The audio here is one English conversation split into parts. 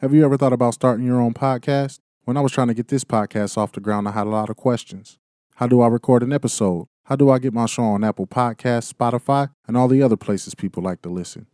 Have you ever thought about starting your own podcast? When I was trying to get this podcast off the ground, I had a lot of questions. How do I record an episode? How do I get my show on Apple Podcasts, Spotify, and all the other places people like to listen?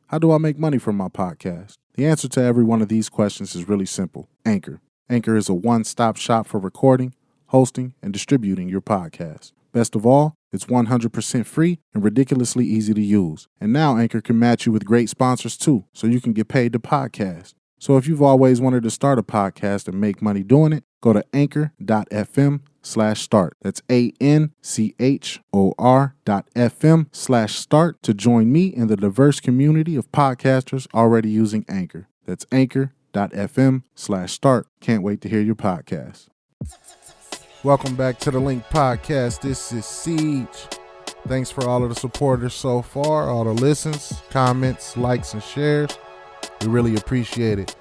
How do I make money from my podcast? The answer to every one of these questions is really simple. Anchor. Anchor is a one-stop shop for recording, hosting, and distributing your podcast. Best of all, it's 100% free and ridiculously easy to use. And now Anchor can match you with great sponsors too, so you can get paid to podcast. So if you've always wanted to start a podcast and make money doing it, go to anchor.fm/start. That's anchor.fm/start to join me in the diverse community of podcasters already using Anchor. That's anchor.fm/start. Can't wait to hear your podcast. Welcome back to the Link Podcast. This is Ciege. Thanks for all of the supporters so far, all the listens, comments, likes, and shares. We really appreciate it.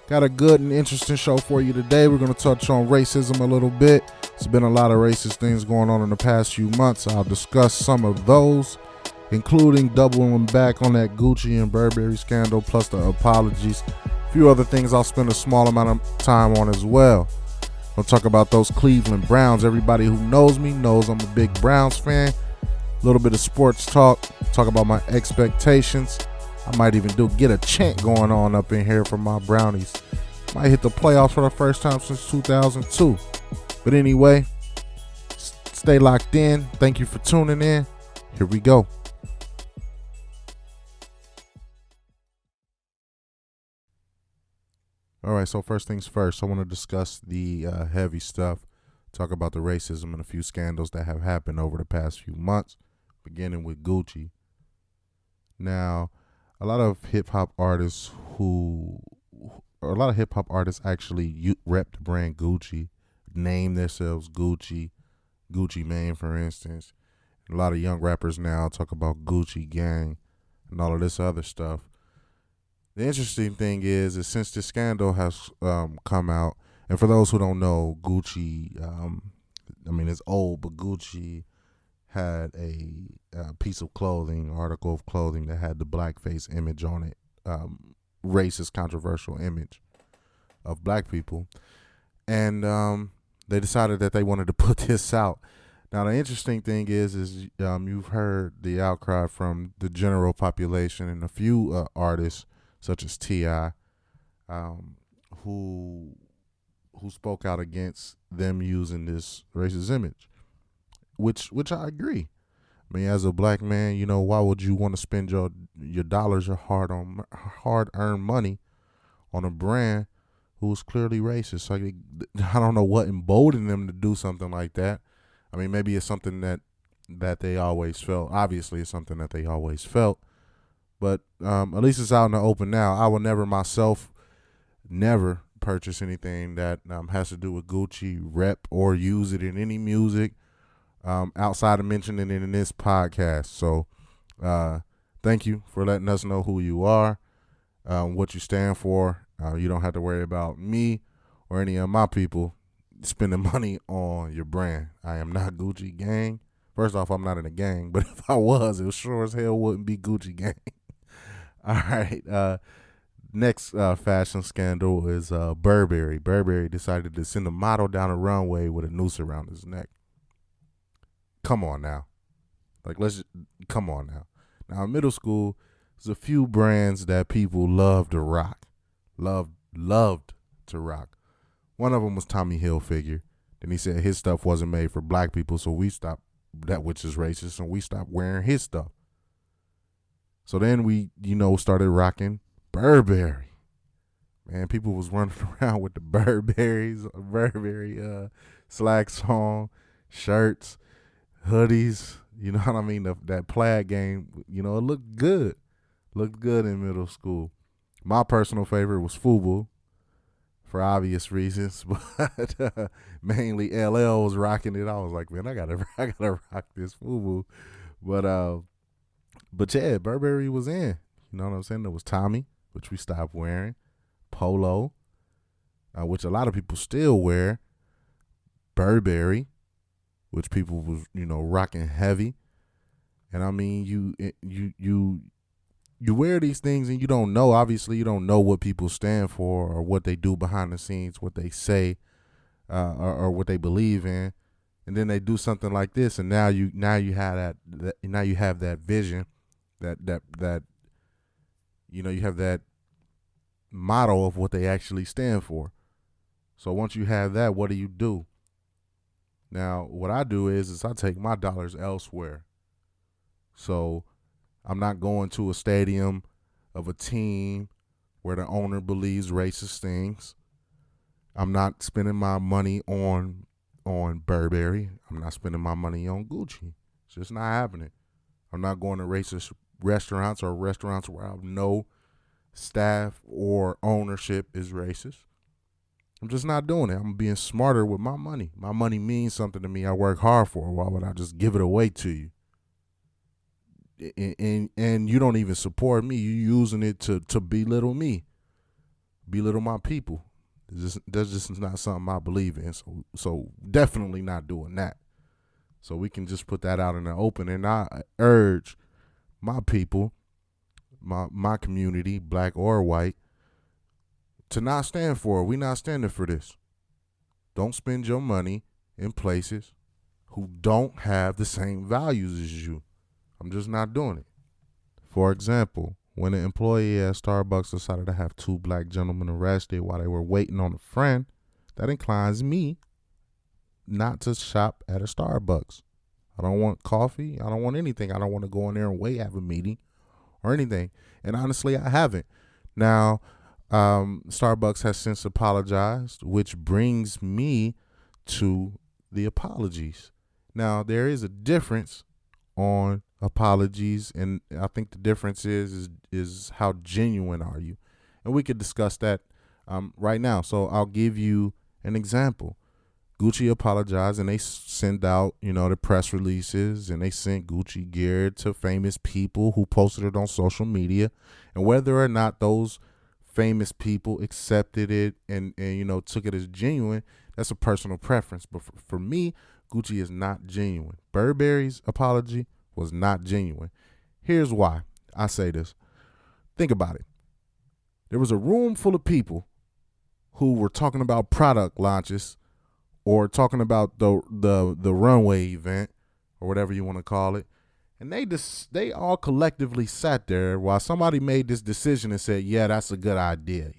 Got a good and interesting show for you today. We're going to touch on racism a little bit. There's been a lot of racist things going on in the past few months. I'll discuss some of those, including doubling back on that Gucci and Burberry scandal, plus the apologies. A few other things I'll spend a small amount of time on as well. We'll talk about those Cleveland Browns. Everybody who knows me knows I'm a big Browns fan. A little bit of sports talk. Talk about my expectations. I might even get a chant going on up in here for my Brownies. Might hit the playoffs for the first time since 2002. But anyway, stay locked in. Thank you for tuning in. Here we go. All right, so first things first, I want to discuss the heavy stuff, talk about the racism and a few scandals that have happened over the past few months, beginning with Gucci. Now, a lot of hip-hop artists actually rep the brand Gucci, name themselves Gucci, Gucci Mane, for instance. A lot of young rappers now talk about Gucci Gang and all of this other stuff. The interesting thing is since this scandal has come out, and for those who don't know, Gucci, it's old, but Gucci had a piece of clothing, article of clothing that had the blackface image on it, racist, controversial image of black people. And they decided that they wanted to put this out. Now, the interesting thing is you've heard the outcry from the general population and a few artists, such as Ciege, who spoke out against them using this racist image. Which I agree. I mean, as a black man, why would you want to spend your dollars, your hard-earned money on a brand who is clearly racist? So I don't know what emboldened them to do something like that. I mean, maybe it's something that they always felt. Obviously, it's something that they always felt. But at least it's out in the open now. I will never purchase anything that has to do with Gucci, rep, or use it in any music. Outside of mentioning it in this podcast. So thank you for letting us know who you are, what you stand for. You don't have to worry about me or any of my people spending money on your brand. I am not Gucci Gang. First off, I'm not in a gang, but if I was, it sure as hell wouldn't be Gucci Gang. All right. Next fashion scandal is Burberry. Burberry decided to send a model down a runway with a noose around his neck. Come on now. Come on now. Now, in middle school, there's a few brands that people loved to rock. Loved to rock. One of them was Tommy Hilfiger. Then he said his stuff wasn't made for black people, so we stopped, that which is racist, and we stopped wearing his stuff. So then we, started rocking Burberry. Man, people was running around with the Burberry slacks on, shirts, hoodies, you know what I mean? That plaid game, it looked good. Looked good in middle school. My personal favorite was FUBU for obvious reasons, but mainly LL was rocking it. I was like, man, I gotta rock this FUBU. But yeah, Burberry was in. You know what I'm saying? There was Tommy, which we stopped wearing, Polo, which a lot of people still wear, Burberry, which people was, rocking heavy. And I mean, you you wear these things and you don't know. Obviously, you don't know what people stand for or what they do behind the scenes, what they say, or what they believe in, and then they do something like this, and now you have now you have that vision, that you have that motto of what they actually stand for. So once you have that, what do? Now, what I do is I take my dollars elsewhere. So I'm not going to a stadium of a team where the owner believes racist things. I'm not spending my money on Burberry. I'm not spending my money on Gucci. It's just not happening. I'm not going to racist restaurants or restaurants where I know staff or ownership is racist. I'm just not doing it. I'm being smarter with my money. My money means something to me. I work hard for it. Why would I just give it away to you? And you don't even support me. You're using it to belittle me, belittle my people. That's just not something I believe in. So definitely not doing that. So we can just put that out in the open. And I urge my people, my community, black or white, to not stand for it. We not standing for this. Don't spend your money in places who don't have the same values as you. I'm just not doing it. For example, when an employee at Starbucks decided to have two black gentlemen arrested while they were waiting on a friend, that inclines me not to shop at a Starbucks. I don't want coffee. I don't want anything. I don't want to go in there and wait, have a meeting or anything. And honestly, I haven't. Now, Starbucks has since apologized, which brings me to the apologies. Now, there is a difference on apologies, and I think the difference is how genuine are you, and we could discuss that right now. So I'll give you an example. Gucci apologized, and they send out the press releases, and they sent Gucci gear to famous people who posted it on social media, and whether or not those famous people accepted it and took it as genuine, that's a personal preference. But for me, Gucci is not genuine. Burberry's apology was not genuine. Here's why I say this. Think about it. There was a room full of people who were talking about product launches or talking about the runway event or whatever you want to call it. And they all collectively sat there while somebody made this decision and said, yeah, that's a good idea.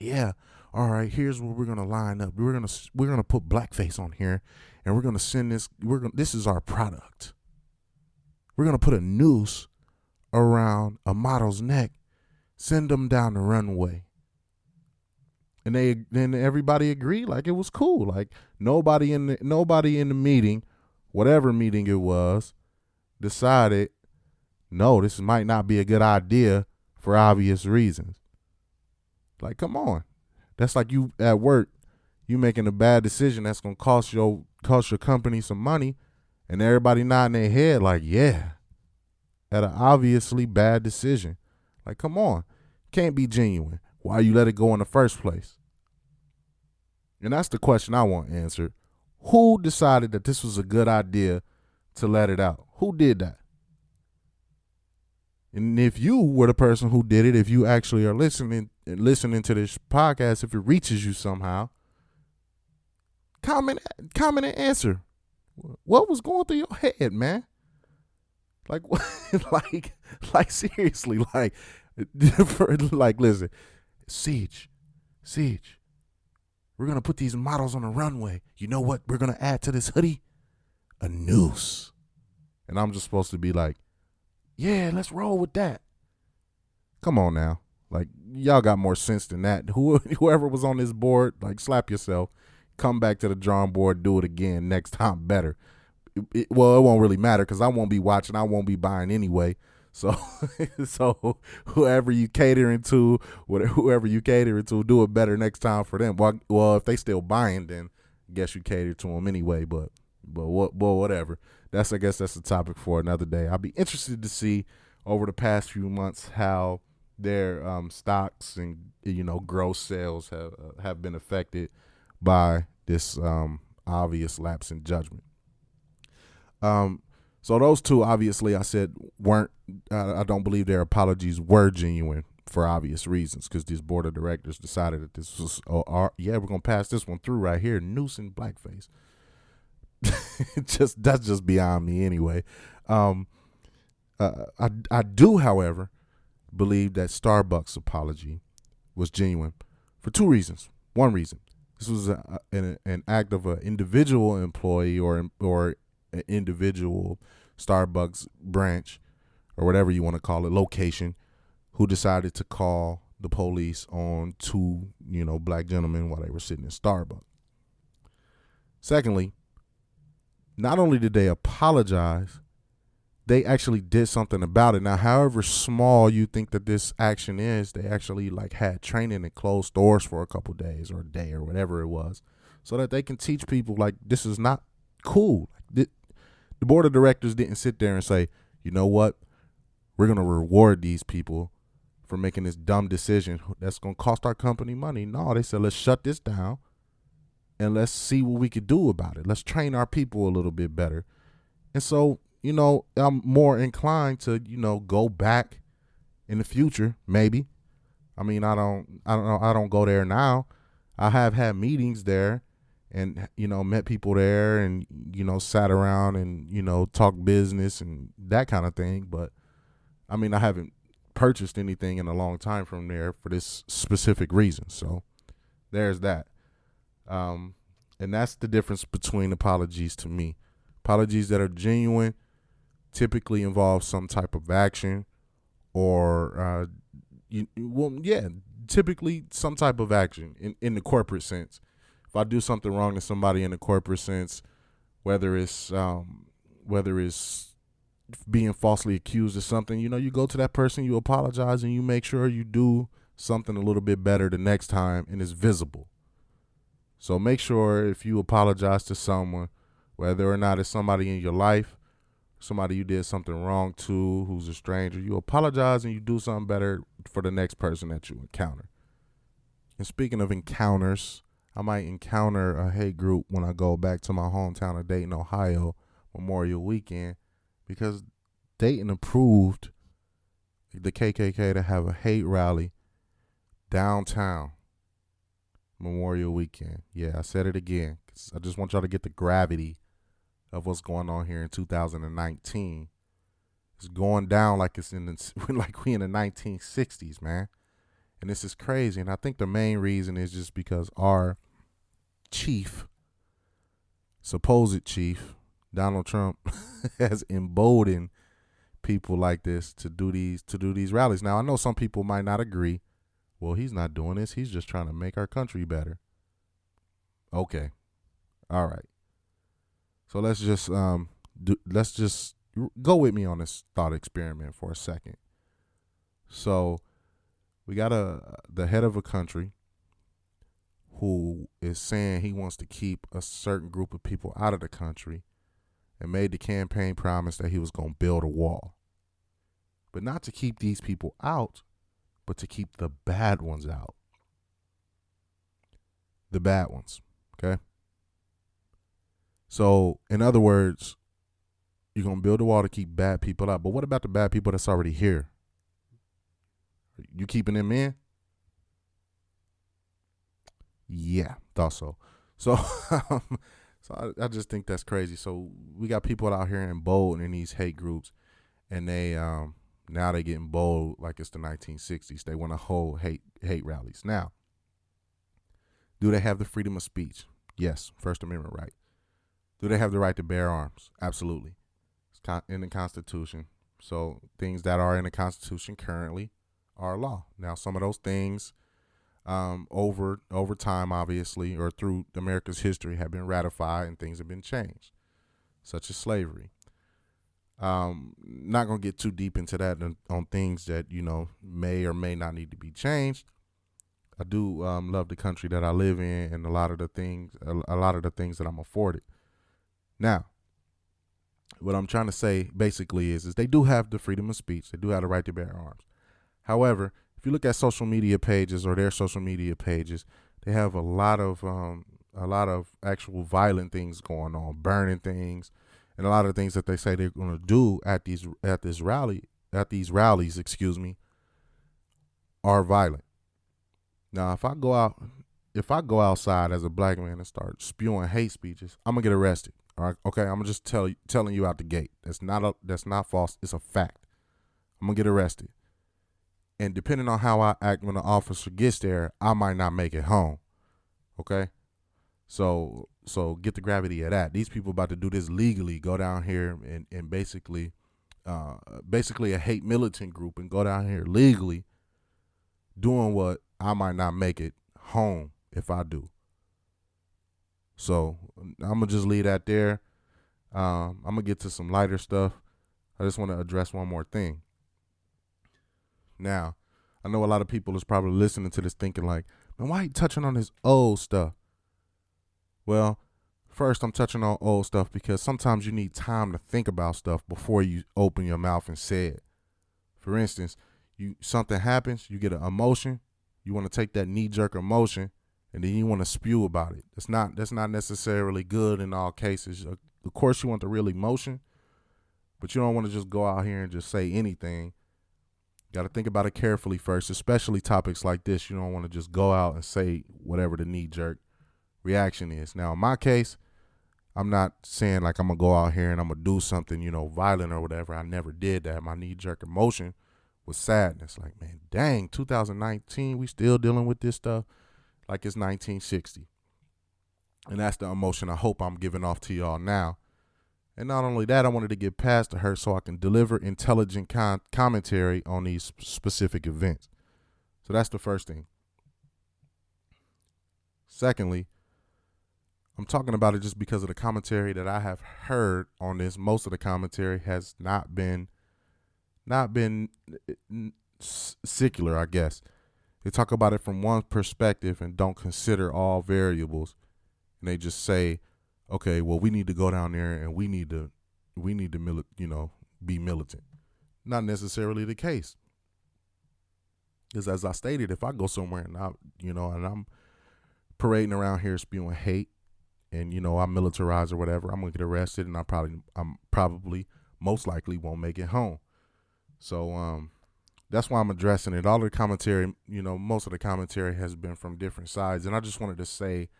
Yeah. All right, here's where we're going to line up. We're going to put blackface on here, and we're going to send this. This is our product. We're going to put a noose around a model's neck, send them down the runway. And then everybody agreed like it was cool. Like nobody in the meeting, whatever meeting it was, decided, no, this might not be a good idea for obvious reasons. Like, come on. That's like you at work, you making a bad decision that's going to cost your company some money, and everybody nodding their head like, yeah, at an obviously bad decision. Like, come on. Can't be genuine. Why you let it go in the first place? And that's the question I want answered. Who decided that this was a good idea to let it out? Who did that? And if you were the person who did it, if you actually are listening to this podcast, if it reaches you somehow, comment and answer. What was going through your head, man? Like, like seriously, like listen, Ciege, we're gonna put these models on the runway. You know what we're gonna add to this hoodie? A noose. And I'm just supposed to be like, yeah, let's roll with that. Come on now. Like, y'all got more sense than that. Whoever was on this board, like, slap yourself. Come back to the drawing board, do it again next time better. It won't really matter because I won't be watching. I won't be buying anyway. So whoever you catering to, do it better next time for them. Well, if they still buying, then I guess you cater to them anyway. But whatever. I guess that's the topic for another day. I'll be interested to see over the past few months how their stocks and gross sales have been affected by this obvious lapse in judgment. So those two, obviously, I said weren't. I don't believe their apologies were genuine for obvious reasons, because this board of directors decided that this was, we're gonna pass this one through right here, noosing blackface. That's just beyond me anyway. I do, however, believe that Starbucks' apology was genuine for two reasons. One reason, this was an act of an individual employee or an individual Starbucks branch or whatever you want to call it, location, who decided to call the police on two, black gentlemen while they were sitting in Starbucks. Secondly, not only did they apologize, they actually did something about it. Now, however small you think that this action is, they actually had training and closed stores for a couple days or a day or whatever it was, so that they can teach people this is not cool. The board of directors didn't sit there and say, you know what, we're going to reward these people for making this dumb decision that's going to cost our company money. No, they said, let's shut this down and let's see what we could do about it. Let's train our people a little bit better. And so, I'm more inclined to, go back in the future, maybe. I mean, I don't go there now. I have had meetings there and, met people there and, sat around and, talked business and that kind of thing. But I mean, I haven't purchased anything in a long time from there for this specific reason. So there's that. And that's the difference between apologies to me. Apologies that are genuine typically involve some type of action or, typically some type of action in the corporate sense. If I do something wrong to somebody in the corporate sense, whether it's being falsely accused of something, you go to that person, you apologize, and you make sure you do something a little bit better the next time and it's visible. So make sure if you apologize to someone, whether or not it's somebody in your life, somebody you did something wrong to, who's a stranger, you apologize and you do something better for the next person that you encounter. And speaking of encounters, I might encounter a hate group when I go back to my hometown of Dayton, Ohio, Memorial Weekend, because Dayton approved the KKK to have a hate rally downtown Memorial Weekend. Yeah, I said it again. I just want y'all to get the gravity of what's going on here in 2019. It's going down like it's like we in the 1960s, man. And this is crazy. And I think the main reason is just because our chief, supposed chief, Donald Trump, has emboldened people like this to do these rallies. Now, I know some people might not agree. Well, he's not doing this. He's just trying to make our country better. Okay. All right. So let's just go with me on this thought experiment for a second. So we got the head of a country who is saying he wants to keep a certain group of people out of the country and made the campaign promise that he was going to build a wall. But not to keep these people out, but to keep the bad ones out. The bad ones, okay? So, in other words, you're going to build a wall to keep bad people out. But what about the bad people that's already here? You keeping them in? Yeah, thought so. So, I just think that's crazy. So we got people out here in bold in these hate groups, and they now they getting bold like it's the 1960s. They want to hold hate rallies. Now, do they have the freedom of speech? Yes, First Amendment right. Do they have the right to bear arms? Absolutely. It's in the Constitution. So things that are in the Constitution currently are law. Now, some of those things over time, obviously, or through America's history have been ratified and things have been changed, such as slavery. Not going to get too deep into that on things that, may or may not need to be changed. I do love the country that I live in and a lot of the things that I'm afforded. Now, what I'm trying to say basically is they do have the freedom of speech. They do have the right to bear arms. However, if you look at social media pages or their social media pages, they have a lot of actual violent things going on, burning things, and a lot of things that they say they're going to do at these rallies, are violent. Now, if I go outside as a black man and start spewing hate speeches, I'm gonna get arrested. All right, okay. I'm gonna just telling you out the gate. That's not false. It's a fact. I'm gonna get arrested, and depending on how I act when the officer gets there, I might not make it home. Okay, so get the gravity of that. These people about to do this legally. Go down here and basically a hate militant group, and go down here legally doing what I might not make it home if I do. So I'm gonna just leave that there. I'm gonna get to some lighter stuff. I just want to address one more thing. Now, I know a lot of people is probably listening to this thinking like, man, why are you touching on this old stuff? Well, first I'm touching on old stuff because sometimes you need time to think about stuff before you open your mouth and say it. For instance, something happens, you get an emotion, you want to take that knee-jerk emotion, and then you want to spew about it. That's not necessarily good in all cases. Of course, you want the real emotion, but you don't want to just go out here and just say anything. You got to think about it carefully first, especially topics like this. You don't want to just go out and say whatever the knee-jerk reaction is. Now, in my case, I'm not saying like I'm going to go out here and I'm going to do something, violent or whatever. I never did that. My knee-jerk emotion was sadness. Like, man, dang, 2019, we still dealing with this stuff like it's 1960. And that's the emotion I hope I'm giving off to y'all now. And not only that, I wanted to get past the hurt so I can deliver intelligent commentary on these specific events. So that's the first thing. Secondly, I'm talking about it just because of the commentary that I have heard on this. Most of the commentary has not been secular, I guess. They talk about it from one perspective and don't consider all variables. And they just say, okay, well, we need to go down there and we need to be militant. Not necessarily the case. Because as I stated, if I go somewhere and I'm parading around here spewing hate and, I'm militarized or whatever, I'm going to get arrested and I'm probably most likely won't make it home. So that's why I'm addressing it. All the commentary, most of the commentary has been from different sides. And I just wanted to say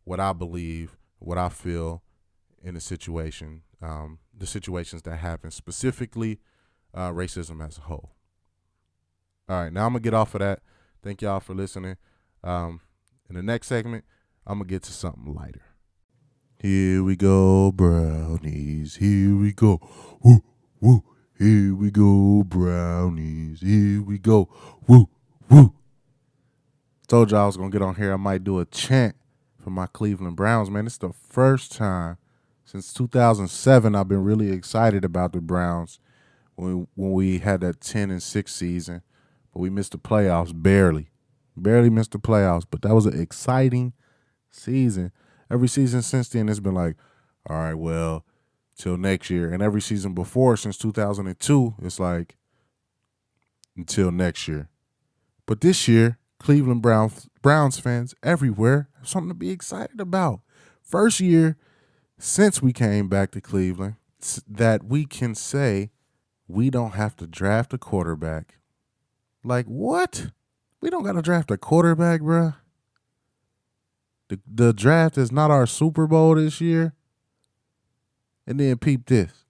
what I believe, what I feel in the situation, the situations that happen, specifically racism as a whole. All right, now I'm going to get off of that. Thank y'all for listening. In the next segment, I'm going to get to something lighter. Here we go, brownies. Here we go. Woo, woo. Here we go, brownies. Here we go. Woo, woo. Told y'all I was going to get on here. I might do a chant for my Cleveland Browns, man. It's the first time since 2007 I've been really excited about the Browns when we had that 10-6 season, but we missed the playoffs barely missed the playoffs, but that was an exciting season. Every season since then, it's been like, all right, well, till next year. And every season before, since 2002, it's like, until next year. But this year, Cleveland Browns fans everywhere have something to be excited about. First year since we came back to Cleveland that we can say we don't have to draft a quarterback. Like, what? We don't got to draft a quarterback, bruh. The draft is not our Super Bowl this year. And then peep this.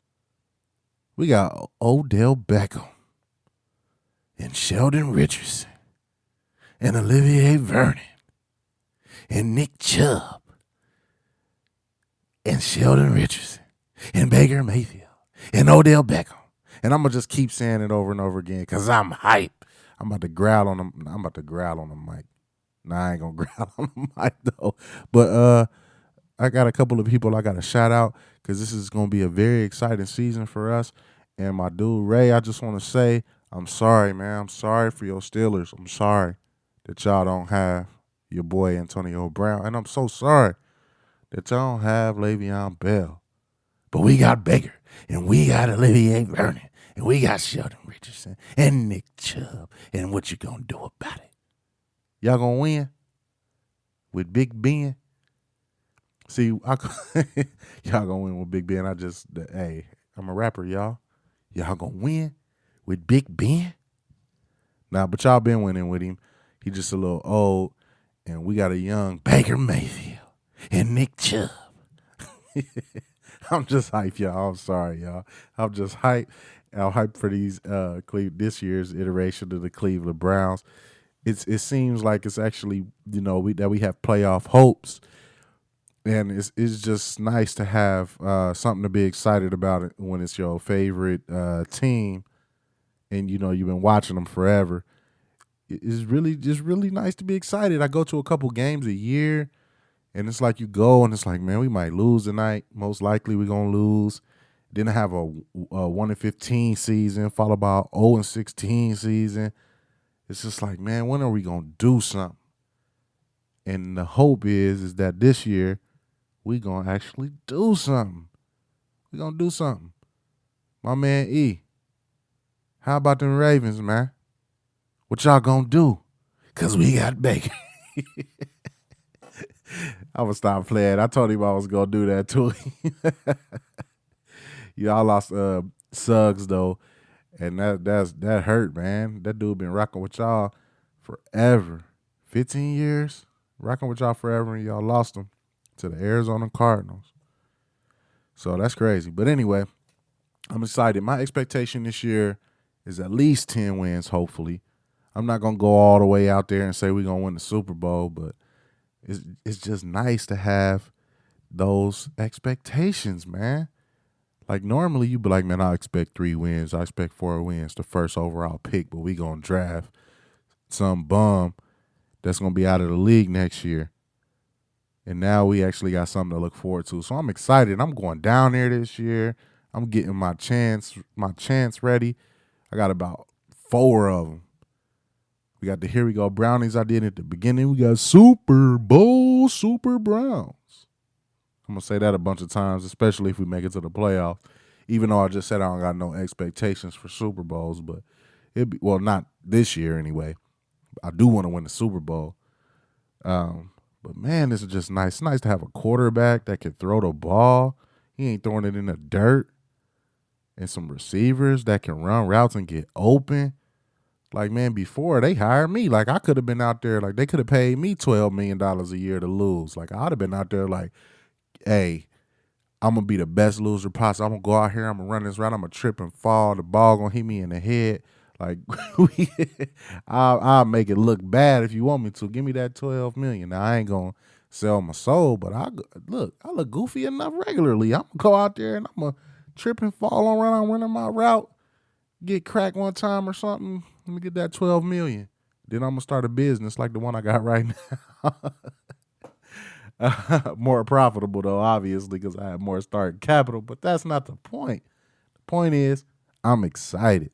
We got Odell Beckham and Sheldon Richardson and Olivier Vernon and Nick Chubb and Sheldon Richardson and Baker Mayfield and Odell Beckham. And I'm going to just keep saying it over and over again because I'm hype. I'm about to growl on them. I'm about to growl on the mic. Nah, I ain't going to growl on the mic, though. But I got a couple of people I got to shout out because this is going to be a very exciting season for us. And my dude, Ray, I just want to say, I'm sorry, man. I'm sorry for your Steelers. I'm sorry that y'all don't have your boy Antonio Brown. And I'm so sorry that y'all don't have Le'Veon Bell. But we got Baker, and we got Olivier Vernon, and we got Sheldon Richardson, and Nick Chubb. And what you going to do about it? Y'all going to win with Big Ben? See, y'all gonna win with Big Ben. Hey, I'm a rapper, y'all. Y'all gonna win with Big Ben? Nah, but y'all been winning with him. He just a little old, and we got a young Baker Mayfield and Nick Chubb. I'm just hyped, y'all. I'm sorry, y'all. I'm just hyped. I'm hyped for this year's iteration of the Cleveland Browns. It seems like it's actually that we have playoff hopes, and it's just nice to have something to be excited about it when it's your favorite team, and you've been watching them forever. It's really just really nice to be excited. I go to a couple games a year, and it's like you go and it's like, man, we might lose tonight. Most likely we're gonna lose. Then I have a 1-15 season followed by a 0-16 season. It's just like, man, when are we gonna do something? And the hope is that this year we gonna actually do something. We gonna do something. My man E, how about them Ravens, man? What y'all gonna do? Cause we got Baker. I'm gonna stop playing. I told him I was gonna do that to him. Y'all lost Suggs though, and that hurt, man. That dude been rocking with y'all forever, 15 years, rocking with y'all forever, and y'all lost him to the Arizona Cardinals. So that's crazy. But anyway, I'm excited. My expectation this year is at least 10 wins. Hopefully, I'm not gonna go all the way out there and say we're gonna win the Super Bowl, but it's just nice to have those expectations, man. Like normally you'd be like, man, I expect 3 wins. I expect 4 wins, the first overall pick, but we gonna draft some bum that's gonna be out of the league next year. And now we actually got something to look forward to. So I'm excited. I'm going down there this year. I'm getting my chance ready. I got about 4 of them. We got the Here We Go Brownies I did at the beginning. We got Super Bowl Super Browns. I'm going to say that a bunch of times, especially if we make it to the playoffs. Even though I just said I don't got no expectations for Super Bowls, but not this year anyway. I do want to win the Super Bowl. But man, this is just nice. It's nice to have a quarterback that can throw the ball. He ain't throwing it in the dirt. And some receivers that can run routes and get open. Like, man, before they hired me, like I could have been out there, like they could have paid me $12 million a year to lose. Like I'd have been out there like, hey, I'm going to be the best loser possible. I'm going to go out here, I'm going to run this route, I'm going to trip and fall, the ball going to hit me in the head. Like, I'll make it look bad if you want me to. Give me that $12 million. Now, I ain't going to sell my soul, but I look goofy enough regularly. I'm going to go out there and I'm going to trip and fall around. I'm running my route, get cracked one time or something. Let me get that $12 million. Then I'm going to start a business like the one I got right now. More profitable, though, obviously, because I have more starting capital. But that's not the point. The point is I'm excited.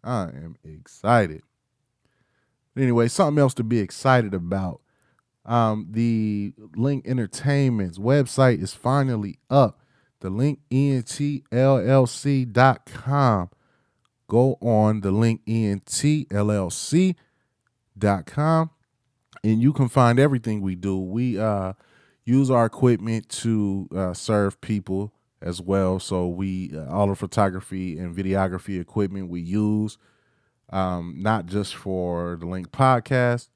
I am excited. Anyway, something else to be excited about. The Link Entertainment's website is finally up. The linkentllc.com. Go on the linkentllc.com and you can find everything we do. We use our equipment to serve people as well. So we all the photography and videography equipment we use, not just for the Link podcast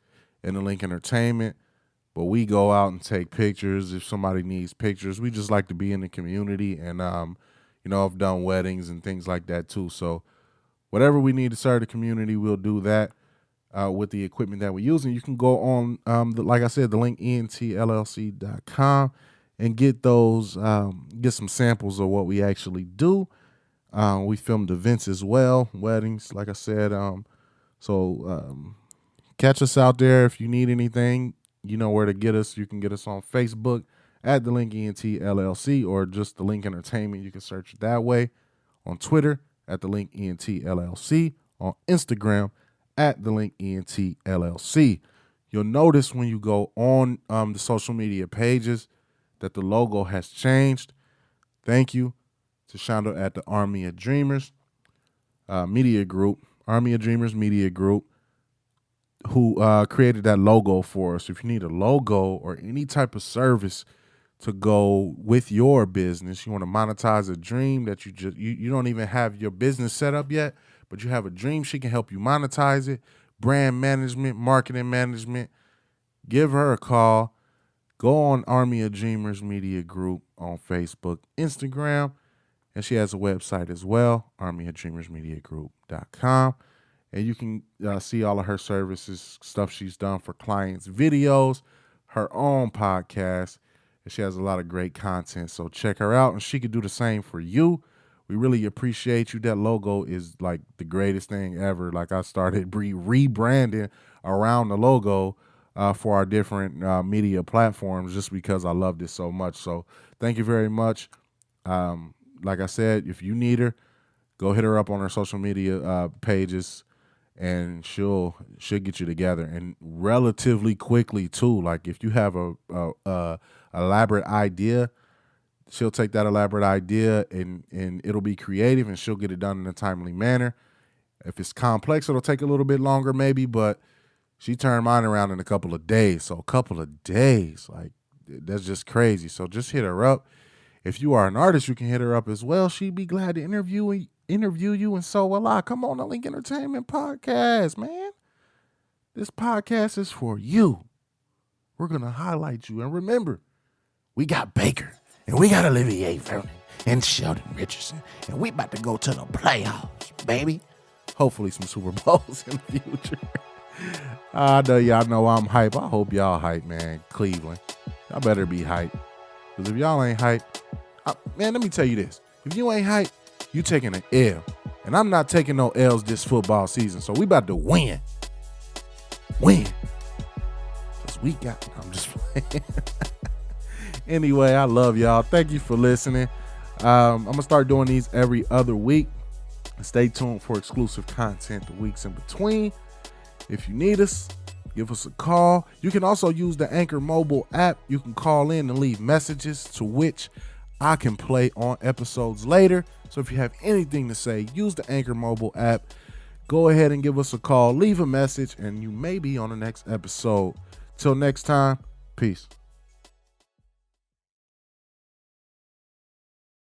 and the Link Entertainment, but we go out and take pictures if somebody needs pictures. We just like to be in the community, and I've done weddings and things like that too. So whatever we need to serve the community, we'll do that with the equipment that we're using. You can go on, like I said, the linkentllc.com and get those, get some samples of what we actually do. We filmed events as well, weddings, like I said. So catch us out there if you need anything. You know where to get us. You can get us on Facebook at the Link ENT LLC or just the Link Entertainment. You can search it that way. On Twitter at the Link ENT LLC. On Instagram at the Link ENT LLC. You'll notice when you go on the social media pages that the logo has changed. Thank you to Shonda at the Army of Dreamers Media Group, Army of Dreamers Media Group, who created that logo for us. If you need a logo or any type of service to go with your business. You want to monetize a dream that you don't even have your business set up yet, but you have a dream. She can help you monetize it. Brand management, marketing management. Give her a call. Go on Army of Dreamers Media Group on Facebook, Instagram, and she has a website as well, armyofdreamersmediagroup.com. And you can see all of her services, stuff she's done for clients, videos, her own podcast. And she has a lot of great content. So check her out, and she could do the same for you. We really appreciate you. That logo is like the greatest thing ever. Like, I started rebranding around the logo for our different media platforms just because I loved it so much. So thank you very much. Like I said, if you need her, go hit her up on her social media pages, and she'll get you together, and relatively quickly too. Like, if you have a elaborate idea, she'll take that elaborate idea and it'll be creative, and she'll get it done in a timely manner. If it's complex, it'll take a little bit longer maybe, but she turned mine around in a couple of days. So a couple of days, like, that's just crazy. So just hit her up. If you are an artist, you can hit her up as well. She'd be glad to interview you, and so will I. Come on, the Link Entertainment Podcast, man. This podcast is for you. We're going to highlight you. And remember, we got Baker, and we got Olivier Vernon, and Sheldon Richardson, and we about to go to the playoffs, baby. Hopefully some Super Bowls in the future. I know y'all know I'm hype. I hope y'all hype, man. Cleveland, y'all better be hype. Because if y'all ain't hype, man, let me tell you this. If you ain't hype, you taking an L. And I'm not taking no L's this football season. So we about to win. Because we got, I'm just playing. Anyway, I love y'all. Thank you for listening. I'm going to start doing these every other week. Stay tuned for exclusive content the weeks in between. If you need us, give us a call. You can also use the Anchor mobile app. You can call in and leave messages to which I can play on episodes later. So if you have anything to say, use the Anchor mobile app. Go ahead and give us a call. Leave a message, and you may be on the next episode. Till next time, peace.